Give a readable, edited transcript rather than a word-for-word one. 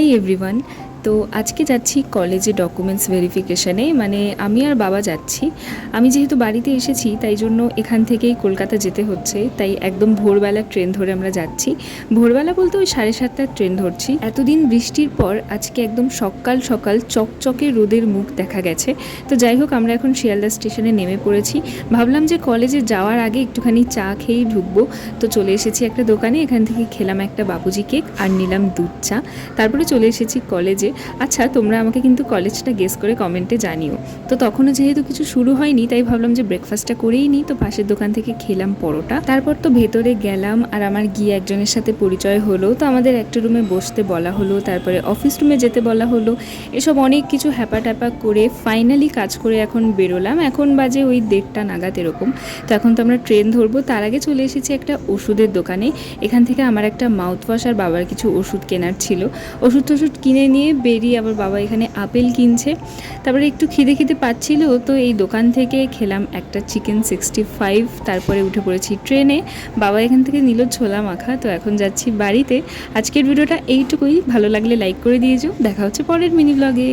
Hi everyone. তো আজকে যাচ্ছি কলেজে ডকুমেন্টস ভেরিফিকেশানে, মানে আমি আর বাবা যাচ্ছি। আমি যেহেতু বাড়িতে এসেছি তাই জন্য এখান থেকেই কলকাতা যেতে হচ্ছে, তাই একদম ভোরবেলা ট্রেন ধরে আমরা যাচ্ছি। ভোরবেলা বলতে ওই 7:30টার ট্রেন ধরছি। এতদিন বৃষ্টির পর আজকে একদম সকাল সকাল চকচকে রোদের মুখ দেখা গেছে। তো যাই হোক, আমরা এখন শিয়ালদা স্টেশনে নেমে পড়েছি। ভাবলাম যে কলেজে যাওয়ার আগে একটুখানি চা খেয়েই ঢুকবো। তো চলে এসেছি একটা দোকানে, এখান থেকে খেলাম একটা বাবুজি কেক আর নিলাম দুধ চা। তারপরে চলে এসেছি কলেজে। আচ্ছা, তোমরা আমাকে কিন্তু কলেজটা গেস করে কমেন্টে জানিও। তো তখনও যেহেতু কিছু শুরু হয়নি তাই ভাবলাম যে ব্রেকফাস্টটা করেই নিই। তো পাশের দোকান থেকে খেলাম পরোটা। তারপর তো ভেতরে গেলাম আর আমার গিয়ে একজনের সাথে পরিচয় হলো। তো আমাদের একটা রুমে বসতে বলা হলো, তারপরে অফিস রুমে যেতে বলা হলো। এসব অনেক কিছু হ্যাপা ট্যাপা করে ফাইনালি কাজ করে এখন বেরোলাম। এখন বাজে ওই 1:30 নাগাদ এরকম। তো এখন তো আমরা ট্রেন ধরবো, তার আগে চলে এসেছি একটা ওষুধের দোকানে। এখান থেকে আমার একটা মাউথওয়াশ আর বাবার কিছু ওষুধ কেনার ছিল। ওষুধ টষুধ কিনে নিয়ে বেরিয়ে আবার বাবা এখানে আপেল কিনছে। তারপরে একটু খিদে পাচ্ছিল, তো এই দোকান থেকে খেলাম একটা চিকেন 65। তারপরে উঠে পড়েছি ট্রেনে। বাবা এখান থেকে নিল ছোলা মাখা। তো এখন যাচ্ছি বাড়িতে। আজকের ভিডিওটা এইটুকুই। ভালো লাগলে লাইক করে দিয়েছো। দেখা হচ্ছে পরের মিনি ব্লগে।